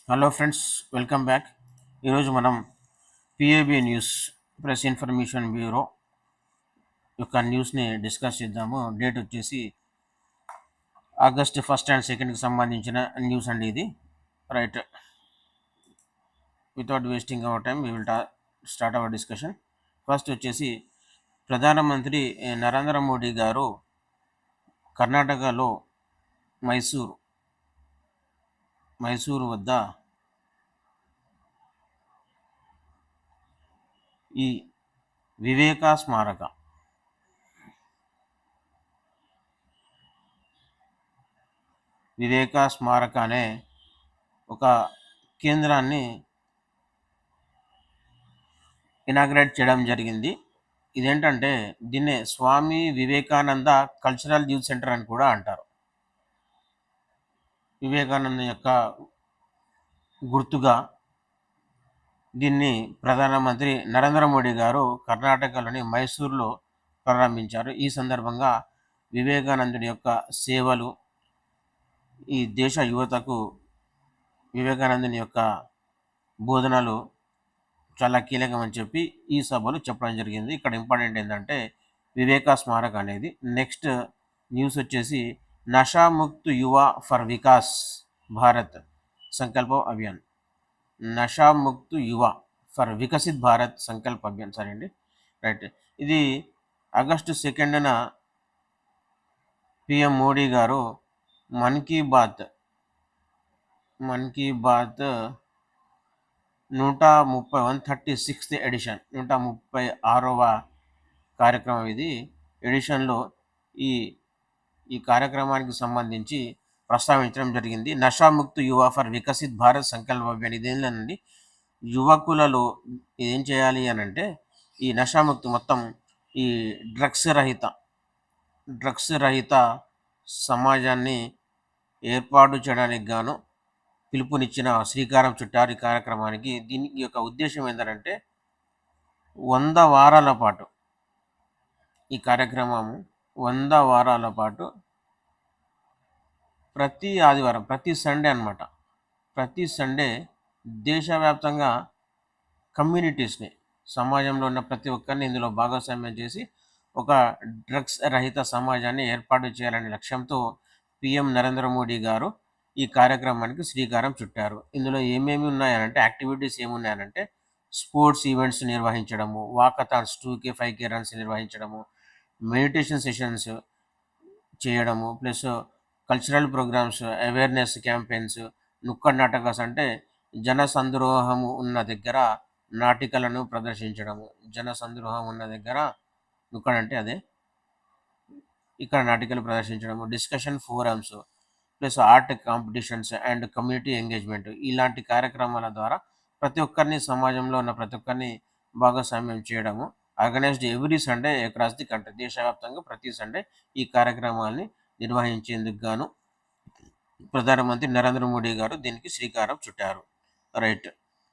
Hello friends, welcome back. ఈరోజు మనం PAB news press information bureau యొక్క న్యూస్ని డిస్కస్ చేద్దాము. డేట్ వచ్చేసి ఆగస్ట్ 1 అండ్ 2కి సంబంధించిన న్యూస్ అండి ఇది. Right, without wasting hour time we will start our discussion. First వచ్చేసి ప్రధానమంత్రి నరేంద్ర మోడీ గారు కర్ణాటకలో మైసూరు వద్ద ఈ వివేకా స్మారక అనే ఒక కేంద్రాన్ని ఇనాగ్రేట్ చేయడం జరిగింది. ఇదేంటంటే దీన్నే Swami Vivekananda cultural youth centre అని కూడా అంటారు. వివేకానంద యొక్క గుర్తుగా దీన్ని ప్రధానమంత్రి నరేంద్ర మోడీ గారు కర్ణాటకలోని మైసూరులో ప్రారంభించారు. ఈ సందర్భంగా వివేకానందుడి యొక్క సేవలు, ఈ దేశ యువతకు వివేకానందుని యొక్క బోధనలు చాలా కీలకం అని చెప్పి ఈ సభలో చెప్పడం జరిగింది. ఇక్కడ ఇంపార్టెంట్ ఏంటంటే వివేకా స్మారక అనేది. నెక్స్ట్ న్యూస్ వచ్చేసి నషాముక్త్ యువ ఫర్ వికాస్ భారత్ సంకల్ప అభియాన్. నషాముక్త్ యువ ఫర్ వికసిత్ భారత్ సంకల్ప అభియాన్, సరే అండి, రైట్. ఇది ఆగస్టు 2న పిఎం మోడీ గారు మన్ కీ బాత్ 136th ఎడిషన్, 136వ కార్యక్రమం ఇది. ఎడిషన్లో ఈ ఈ కార్యక్రమానికి సంబంధించి ప్రస్తావించడం జరిగింది. నషాముక్త్ యువ ఫర్ వికసిత్ భారత్ సంకల్ప అభియాన్. ఇదేంటండి, యువకులలో ఏం చేయాలి అని అంటే ఈ నషాముక్త్ మొత్తం ఈ డ్రగ్స్ రహిత సమాజాన్ని ఏర్పాటు చేయడానికి గాను పిలుపునిచ్చిన శ్రీకారం చుట్టారు ఈ కార్యక్రమానికి. దీని యొక్క ఉద్దేశం ఏంటంటే 100 వారాల పాటు ఈ కార్యక్రమం 100 వారాల పాటు ప్రతి ఆదివారం, ప్రతి సండే అన్నమాట, ప్రతి సండే దేశవ్యాప్తంగా కమ్యూనిటీస్ని, సమాజంలో ఉన్న ప్రతి ఒక్కరిని ఇందులో భాగస్వామ్యం చేసి ఒక డ్రగ్స్ రహిత సమాజాన్ని ఏర్పాటు చేయాలనే లక్ష్యంతో పిఎం నరేంద్ర మోడీ గారు ఈ కార్యక్రమానికి శ్రీకారం చుట్టారు. ఇందులో ఏమేమి ఉన్నాయనంటే, యాక్టివిటీస్ ఏమున్నాయనంటే స్పోర్ట్స్ ఈవెంట్స్ నిర్వహించడము, వాకథాన్స్ 2K 5K రన్స్ నిర్వహించడము, మెడిటేషన్ సెషన్స్ చేయడము, plus cultural programmes, awareness campaigns, nukkad నాటకాస్ అంటే జన సంద్రోహము ఉన్న దగ్గర నాటికలను ప్రదర్శించడము. జన సంద్రోహం ఉన్న దగ్గర నుక్కడ్ అంటే అదే, ఇక్కడ నాటికలు ప్రదర్శించడము, discussion forums, plus art competitions and community engagement. ఇలాంటి కార్యక్రమాల ద్వారా ప్రతి ఒక్కరిని, సమాజంలో ఉన్న ప్రతి ఒక్కరిని భాగస్వామ్యం చేయడము. Organised every Sunday across the country. దేశవ్యాప్తంగా ప్రతి సండే ఈ కార్యక్రమాల్ని నిర్వహించేందుకు గాను ప్రధానమంత్రి నరేంద్ర మోడీ గారు దీనికి శ్రీకారం చుట్టారు. రైట్,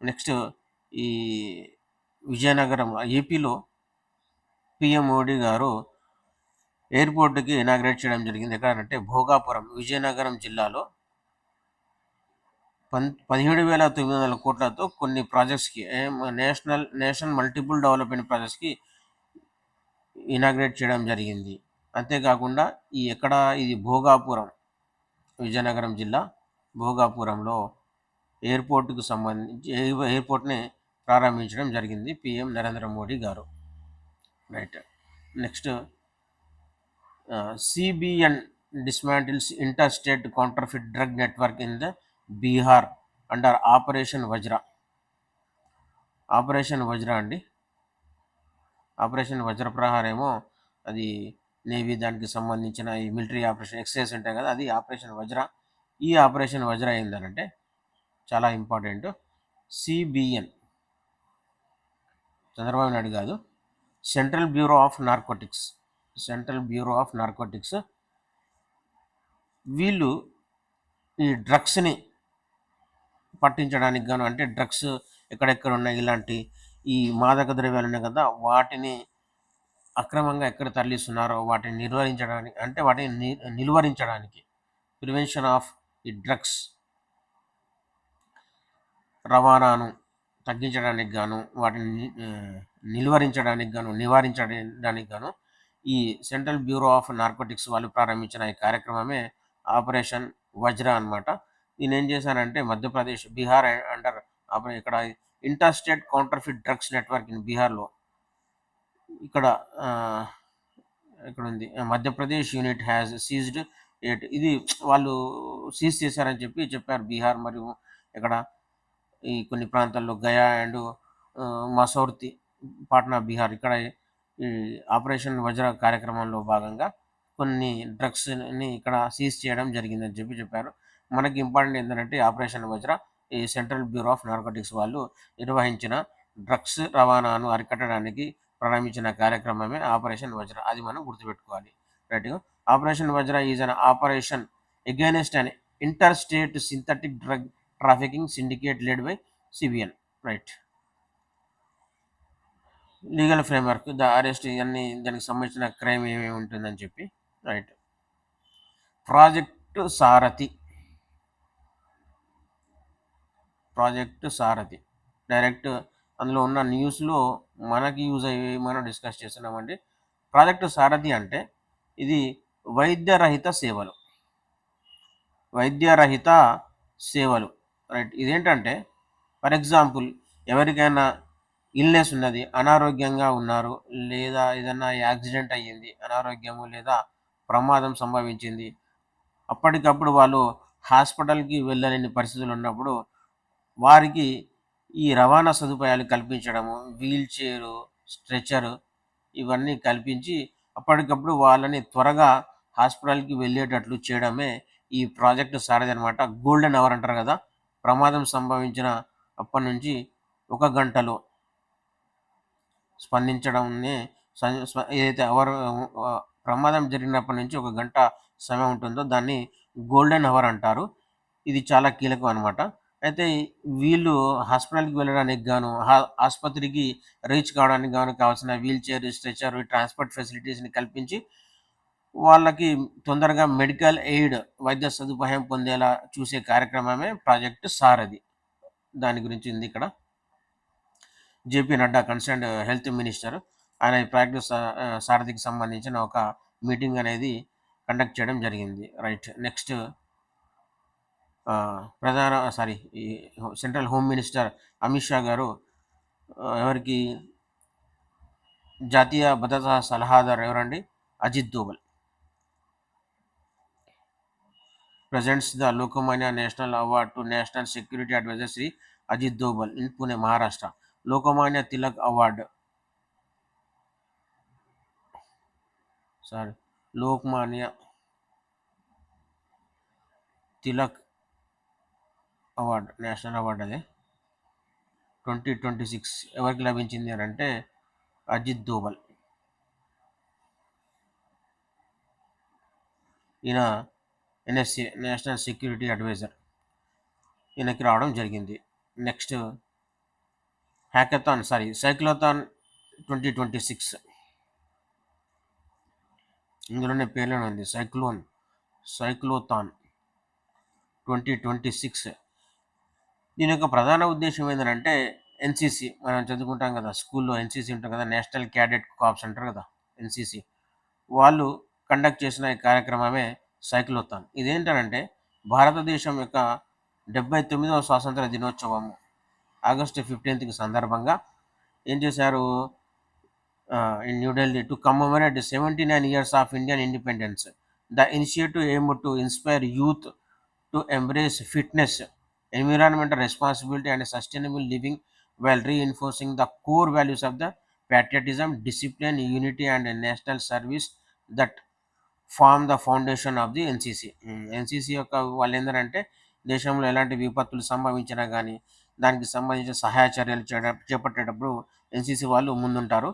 నెక్స్ట్ ఈ విజయనగరం, ఏపీలో పిఎం మోడీ గారు ఎయిర్పోర్ట్కి ఇనాగ్రేట్ చేయడం జరిగింది. ఎక్కడంటే భోగాపురం, విజయనగరం జిల్లాలో 17,900 కోట్లతో కొన్ని ప్రాజెక్ట్స్కి, నేషనల్ మల్టిపుల్ డెవలప్మెంట్ ప్రాజెక్ట్స్కి ఇనాగ్రేట్ చేయడం జరిగింది. అంతేకాకుండా ఇది భోగాపురం, విజయనగరం జిల్లా భోగాపురంలో ఎయిర్పోర్ట్కు సంబంధించి ఎయిర్పోర్ట్ని ప్రారంభించడం జరిగింది పిఎం నరేంద్ర మోడీ గారు. Right, next CBN dismantles interstate counterfeit drug network in the Bihar under operation వజ్ర అండి. ఆపరేషన్ వజ్రప్రహారేమో అది నేవీ దానికి సంబంధించిన ఈ మిలిటరీ ఆపరేషన్ ఎక్సైజ్ ఉంటాయి కదా, అది ఆపరేషన్ వజ్ర. ఈ ఆపరేషన్ వజ్ర ఏంటంటే చాలా ఇంపార్టెంట్. CBN, చంద్రబాబు నాయుడు కాదు, సెంట్రల్ బ్యూరో ఆఫ్ నార్కోటిక్స్ వీళ్ళు ఈ డ్రగ్స్ని పట్టించడానికి గాను, అంటే డ్రగ్స్ ఎక్కడెక్కడ ఉన్నాయి, ఇలాంటి ఈ మాదక ద్రవ్యాలు ఉన్నాయి కదా, వాటిని అక్రమంగా ఎక్కడ తరలిస్తున్నారో వాటిని నిర్వహించడానికి, అంటే వాటిని నిలువరించడానికి, ప్రివెన్షన్ ఆఫ్ ఈ డ్రగ్స్ రవాణాను తగ్గించడానికి గాను, వాటిని నివారించడానికి గాను ఈ సెంట్రల్ బ్యూరో ఆఫ్ నార్కోటిక్స్ వాళ్ళు ప్రారంభించిన ఈ కార్యక్రమమే ఆపరేషన్ వజ్ర అనమాట. నేనేం చేశానంటే మధ్యప్రదేశ్, బీహార్ అండర్ ఇక్కడ inter state counterfeit drugs network in బీహార్‌లో ఇక్కడ ఆహ్, ఇక్కడుంది. మధ్యప్రదేశ్ యూనిట్ హ్యాస్ సీజ్డ్ ఇది వాళ్ళు సీజ్ చేశారని చెప్పారు. బీహార్ మరియు ఇక్కడ ఈ కొన్ని ప్రాంతాల్లో గయా అండ్ మసౌర్తి, పాట్నా, బీహార్ ఇక్కడ ఈ ఆపరేషన్ వజ్ర కార్యక్రమంలో భాగంగా కొన్ని డ్రగ్స్‌ని ఇక్కడ సీజ్ చేయడం జరిగిందని చెప్పారు. మనకి ఇంపార్టెంట్ ఏంటంటే ఆపరేషన్ వజ్ర ఈ సెంట్రల్ బ్యూరో ఆఫ్ నార్కోటిక్స్ వాళ్ళు నిర్వహించిన డ్రగ్స్ రవాణాను అరికట్టడానికి ప్రారంభించిన కార్యక్రమమే ఆపరేషన్ వజ్ర. అది మనం గుర్తుపెట్టుకోవాలి. రైట్‌గా operation Vajra is an operation against an inter state synthetic drug trafficking syndicate led by CBN. Right. Legal framework, the arrest, ఇవన్నీ దానికి సంబంధించిన క్రైమ్ ఏమేమి ఉంటుందని చెప్పి. రైట్. ప్రాజెక్టు సారథి. డైరెక్ట్ అందులో ఉన్న న్యూస్లో మనకి యూజ్ అయ్యేవి మనం డిస్కస్ చేస్తున్నామండి. ప్రాజెక్టు సారథి అంటే ఇది వైద్యరహిత సేవలు. రైట్. ఇదేంటంటే ఫర్ ఎగ్జాంపుల్ ఎవరికైనా ఇల్నెస్ ఉన్నది, అనారోగ్యంగా ఉన్నారు, లేదా ఏదైనా యాక్సిడెంట్ అయ్యింది, అనారోగ్యము లేదా ప్రమాదం సంభవించింది, అప్పటికప్పుడు వాళ్ళు హాస్పిటల్‌కి వెళ్ళలేని పరిస్థితులు ఉన్నప్పుడు వారికి ఈ రవాణా సదుపాయాలు కల్పించడము, వీల్ చైరు, స్ట్రెచరు ఇవన్నీ కల్పించి అప్పటికప్పుడు వాళ్ళని త్వరగా హాస్పిటల్‌కి వెళ్ళేటట్లు చేయడమే ఈ ప్రాజెక్ట్ సారథి అనమాట. గోల్డెన్ అవర్ అంటారు కదా! ప్రమాదం సంభవించిన అప్పటి నుంచి 1 గంటలో స్పందించడంనే ఏదైతే ప్రమాదం జరిగినప్పటి నుంచి 1 గంట సమయం ఉంటుందో దాన్ని గోల్డెన్ అవర్ అంటారు. ఇది చాలా కీలకం అనమాట. అయితే వీళ్ళు హాస్పిటల్‌కి వెళ్ళడానికి గాను, ఆస్పత్రికి రీచ్ కావడానికి గాను కావాల్సిన వీల్ చైర్, స్ట్రెచర్, ట్రాన్స్‌పోర్ట్ ఫెసిలిటీస్‌ని కల్పించి వాళ్ళకి తొందరగా మెడికల్ ఎయిడ్, వైద్య సదుపాయం పొందేలా చూసే కార్యక్రమమే ప్రాజెక్ట్ సారథి. దాని గురించి ఉంది ఇక్కడ. JP Nadda concerned health minister ఆయన ఈ ప్రాజెక్ట్ సారథికి సంబంధించిన ఒక మీటింగ్ అనేది కండక్ట్ చేయడం జరిగింది. రైట్. నెక్స్ట్ ఈ central home minister Amit Shah గారు ఎవరికి జాతీయ భద్రతా సలహాదారు ఎవరండి? Ajit Doval. presents the Lokomanya National Award to National Security Advisor Sri Ajit Doval in Pune, Maharashtra. Lokomanya Tilak Award. Lokmanya Tilak Award, national award అదే 2026 ఎవరికి లభించింది అని అంటే అజిత్ దోవల్. ఈయన ఎన్ఎస్సి, నేషనల్ సెక్యూరిటీ అడ్వైజర్, ఈయనకి రావడం జరిగింది. నెక్స్ట్ సైక్లోథాన్ 2026 ఇందులోనే పేర్లోనే ఉంది. సైక్లోథాన్ 2026 దీని యొక్క ప్రధాన ఉద్దేశం ఏంటంటే ఎన్సిసి, మనం చదువుకుంటాం కదా స్కూల్లో, ఎన్సిసి ఉంటుంది కదా, నేషనల్ క్యాడెట్ కార్ప్స్ అంటారు కదా, ఎన్సిసి వాళ్ళు కండక్ట్ చేసిన ఈ కార్యక్రమమే సైక్లోథాన్. ఇదేంటంటే భారతదేశం యొక్క 79వ స్వాతంత్ర దినోత్సవము ఆగస్టు 15కి సందర్భంగా ఏం చేశారు, in New Delhi to commemorate 79 years of Indian independence. The initiative aim to inspire youth to embrace fitness, environmental responsibility and sustainable living while reinforcing the core values of the patriotism, discipline, unity and national service that form the foundation of the NCC. NCC యొక్క వాళ్ళు ఏంటంటే దేశంలో ఎలాంటి విపత్తులు సంభవించినా కానీ దానికి సంబంధించిన సహాయ చర్యలు చేపట్టేటప్పుడు ఎన్సిసి వాళ్ళు ముందుంటారు.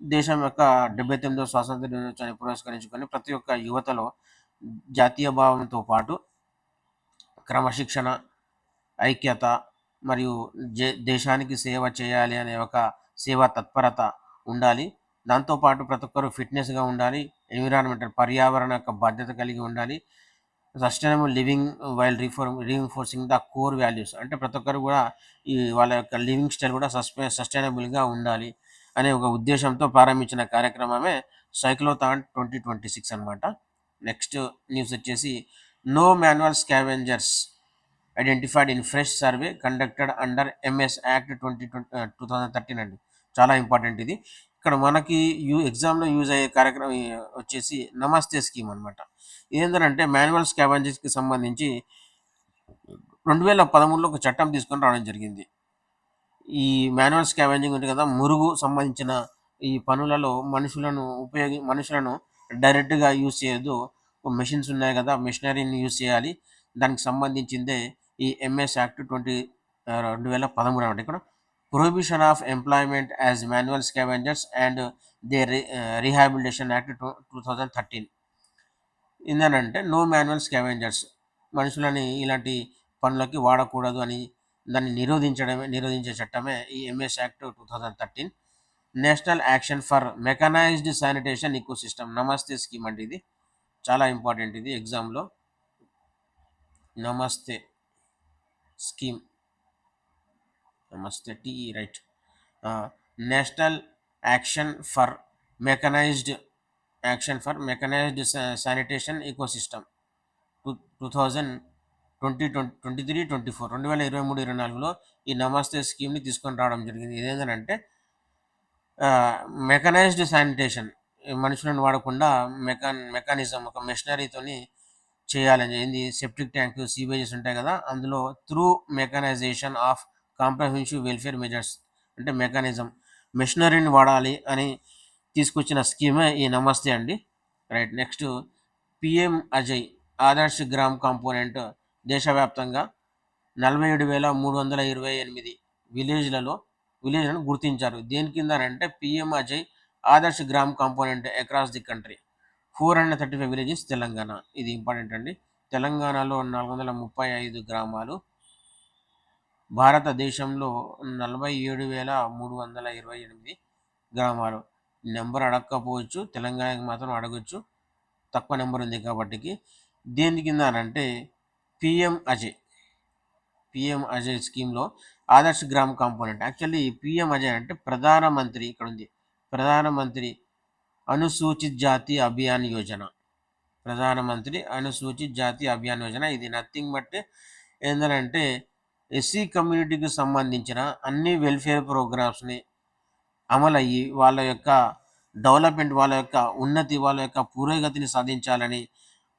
దేశం యొక్క 79వ స్వాతంత్ర దినోత్సవాన్ని పురస్కరించుకొని ప్రతి ఒక్క యువతలో జాతీయ భావంతో పాటు క్రమశిక్షణ, ఐక్యత మరియు దేశానికి సేవ చేయాలి అనే ఒక సేవా తత్పరత ఉండాలి. దాంతోపాటు ప్రతి ఒక్కరు ఫిట్నెస్గా ఉండాలి, ఎన్విరాన్మెంటల్ పర్యావరణ యొక్క బాధ్యత కలిగి ఉండాలి, sustainable living while reinforcing the core values, అంటే ప్రతి ఒక్కరు కూడా ఈ వాళ్ళ యొక్క లివింగ్ స్టైల్ కూడా సస్టైనబుల్గా ఉండాలి అనే ఒక ఉద్దేశంతో ప్రారంభించిన కార్యక్రమమే సైక్లోథాన్ 2026 అనమాట. నెక్స్ట్ న్యూస్ వచ్చేసి no manual scavengers identified in fresh survey conducted under MS act 2013 అండి. చాలా ఇంపార్టెంట్ ఇది. ఇక్కడ మనకి ఎగ్జామ్లో యూజ్ అయ్యే కార్యక్రమం వచ్చేసి నమస్తే స్కీమ్ అనమాట. ఏంటంటే మాన్యువల్ స్కావెంజర్స్కి సంబంధించి 2013లో ఒక చట్టం తీసుకొని రావడం జరిగింది. ఈ మాన్యువల్ స్కావెంజింగ్ ఉంది కదా, మురుగు సంబంధించిన ఈ పనులలో మనుషులను డైరెక్ట్గా యూజ్ చేయొద్దు. మెషిన్స్ ఉన్నాయి కదా, మెషినరీని యూజ్ చేయాలి. దానికి సంబంధించిందే ఈ ఎంఎస్ యాక్ట్ 2013 అనమాట. ఇక్కడ prohibition of employment as manual scavengers and they rehabilitation act 2013 ఏంటంటే నో మాన్యువల్ స్కావెంజర్స్, మనుషులని ఇలాంటి పనులకి వాడకూడదు అని దాన్ని నిరోధించే చట్టమే ఈ MS act 2013. National action for mechanised sanitation ecosystem నమస్తే స్కీమ్ అంటే ఇది చాలా ఇంపార్టెంట్. ఇది ఎగ్జామ్లో నమస్తే స్కీమ్, నమస్తే TE right. National action for mechanised mechanised sanitation ecosystem 2023-24 2023-24లో ఈ నమస్తే స్కీమ్ని తీసుకొని రావడం జరిగింది. ఇదేంటంటే మెకనైజ్డ్ శానిటేషన్, మనుషులను వాడకుండా మెకానిజం ఒక మెషినరీతోని చేయాలని ఏంది, సెప్టిక్ ట్యాంక్ సీవేజెస్ ఉంటాయి కదా, అందులో through mechanisation of comprehensive welfare measures, అంటే మెకానిజం మెషినరీని వాడాలి అని తీసుకొచ్చిన స్కీమే ఈ నమస్తే అండి. Right. Next PM Ajay Adarsh gram component దేశవ్యాప్తంగా 47,328 విలేజ్లను గుర్తించారు. దేని కింద అంటే PM Ajay Adarsh gram component across the country 435 villages Telangana. ఇది ఇంపార్టెంట్ అండి. తెలంగాణలో 435 గ్రామాలు, భారతదేశంలో 47,328 గ్రామాలు. నెంబర్ అడగకపోవచ్చు, తెలంగాణకి మాత్రం అడగొచ్చు, తక్కువ నెంబర్ ఉంది కాబట్టికి. దేని కింద అంటే పిఎం అజయ్ స్కీమ్లో Adarsh gram component. Actually PM Ajay అంటే ప్రధానమంత్రి, ఇక్కడ ఉంది ప్రధానమంత్రి అనుసూచిత్ జాతి అభియాన్ యోజన, ప్రధానమంత్రి అనుసూచిత్ జాతి అభియాన్ యోజన. ఇది నథింగ్ బట్ ఏంటంటే ఎస్సీ కమ్యూనిటీకి సంబంధించిన అన్ని వెల్ఫేర్ ప్రోగ్రామ్స్ని అమలయ్యి వాళ్ళ యొక్క డెవలప్మెంట్, వాళ్ళ యొక్క ఉన్నతి, వాళ్ళ యొక్క పురోగతిని సాధించాలని,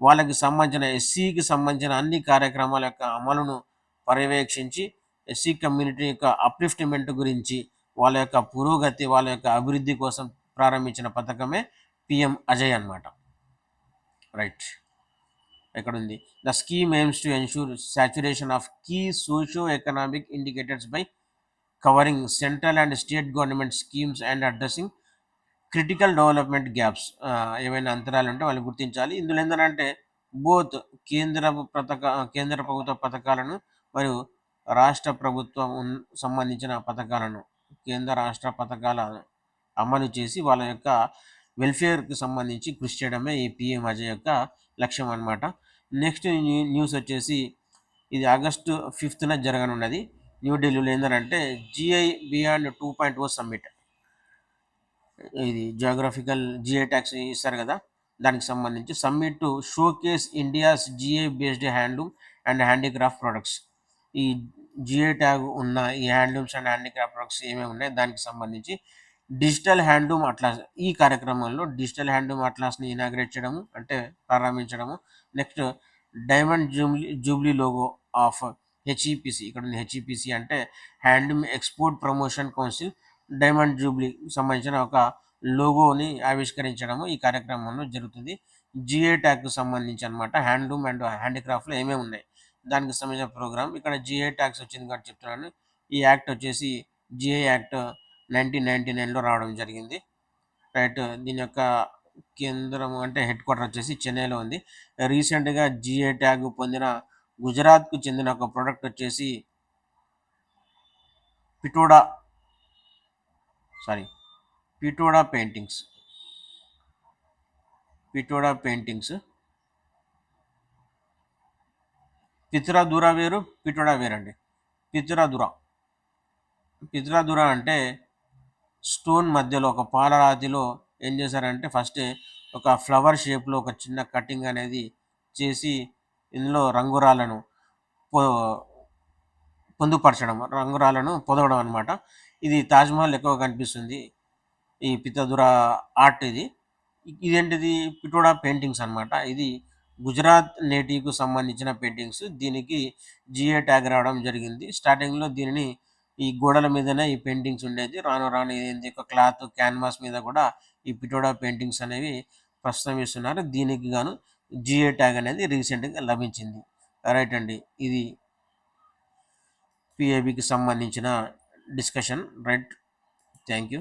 వాళ్ళకి సంబంధించిన ఎస్సీకి సంబంధించిన అన్ని కార్యక్రమాల యొక్క అమలును పర్యవేక్షించి ఎస్సీ కమ్యూనిటీ యొక్క అప్లిఫ్ట్మెంట్ గురించి, వాళ్ళ యొక్క పురోగతి, వాళ్ళ యొక్క అభివృద్ధి కోసం ప్రారంభించిన పథకమే పిఎం అజయ్ అన్నమాట. రైట్. ఎక్కడ ఉంది, the scheme aims to ensure saturation of key socio economic indicators by covering central and state government schemes and addressing critical development gaps. ఏవైనా అంతరాలు ఉంటే వాళ్ళు గుర్తించాలి. ఇందులో ఏంటంటే బోత్ కేంద్ర ప్రభుత్వ పథకాలను మరియు రాష్ట్ర ప్రభుత్వం సంబంధించిన పథకాలను, కేంద్ర రాష్ట్ర పథకాలను అమలు చేసి వాళ్ళ యొక్క వెల్ఫేర్కి సంబంధించి కృషి చేయడమే ఈ పిఎం అజయ్ యొక్క లక్ష్యం అనమాట. నెక్స్ట్ న్యూస్ వచ్చేసి ఇది ఆగస్టు 5న జరగనున్నది న్యూఢిల్లీలో. ఏంటంటే జిఐ బియాండ్ 2.0 సమ్మిట్. ఇది జియోగ్రఫికల్ జిఐ ట్యాక్స్ ఇస్తారు కదా, దానికి సంబంధించి summit to showcase India's GI based handloom and handicraft products. ఈ జిఐ ట్యాగ్ ఉన్న ఈ హ్యాండ్లూమ్స్ అండ్ హ్యాండీక్రాఫ్ట్ ప్రొడక్ట్స్ ఏమేమి ఉన్నాయి దానికి సంబంధించి డిజిటల్ హ్యాండ్లూమ్ అట్లాస్, ఈ కార్యక్రమంలో డిజిటల్ హ్యాండ్లూమ్ అట్లాస్ని ఇనాగ్రేట్ చేయడము, అంటే ప్రారంభించడము. Next diamond jubilee logo of HEPC, ఇక్కడ ఉంది హెచ్ఈపిసి అంటే handloom export promotion council, diamond jubilee సంబంధించిన ఒక లోగోని ఆవిష్కరించడము ఈ కార్యక్రమంలో జరుగుతుంది. జిఐ ట్యాగ్కు సంబంధించి అనమాట. హ్యాండ్లూమ్ అండ్ హ్యాండీక్రాఫ్ట్లో ఏమేమి ఉన్నాయి దానికి సంబంధించిన ప్రోగ్రామ్. ఇక్కడ జిఐ ట్యాక్స్ వచ్చింది కాబట్టి చెప్తున్నాను. ఈ యాక్ట్ వచ్చేసి జిఐ యాక్ట్ 1999లో రావడం జరిగింది. రైట్. దీని యొక్క కేంద్రం అంటే హెడ్ క్వార్టర్ వచ్చేసి చెన్నైలో ఉంది. రీసెంట్గా జిఐ ట్యాగ్ పొందిన గుజరాత్కు చెందిన ఒక ప్రోడక్ట్ వచ్చేసి పిటోడా పెయింటింగ్స్. పిత్రాదుర వేరు, పిటోడా వేరండి. పిత్రాదుర పిత్రాదుర అంటే స్టోన్ మధ్యలో ఒక పాలరాతిలో ఏం చేశారంటే ఫస్టే ఒక ఫ్లవర్ షేప్లో ఒక చిన్న కటింగ్ అనేది చేసి ఇందులో రంగురాళ్ళను పొ పొందుపరచడం, రంగురాళ్ళను పొదవడం అనమాట. ఇది తాజ్‌మహల్ ఎక్కువగా కనిపిస్తుంది. ఈ పితదుర ఆర్ట్ ఇది. ఇదేంటిది పిటోడా పెయింటింగ్స్ అనమాట. ఇది గుజరాత్ నేటివ్‌కి సంబంధించిన పెయింటింగ్స్. దీనికి జిఐ ట్యాగ్ రావడం జరిగింది. స్టార్టింగ్‌లో దీనిని ఈ గోడల మీదనే ఈ పెయింటింగ్స్ ఉండేది. రాను రాను ఏంది ఒక క్లాత్ క్యాన్వాస్ మీద కూడా ఈ పిటోడా పెయింటింగ్స్ అనేవి ప్రస్తుతం ఇస్తున్నారు. దీనికి గాను జిఐ ట్యాగ్ అనేది రీసెంట్‌గా లభించింది. రైట్ అండి. ఇది పిఏబికి సంబంధించిన డిస్కషన్. రైట్. Thank you.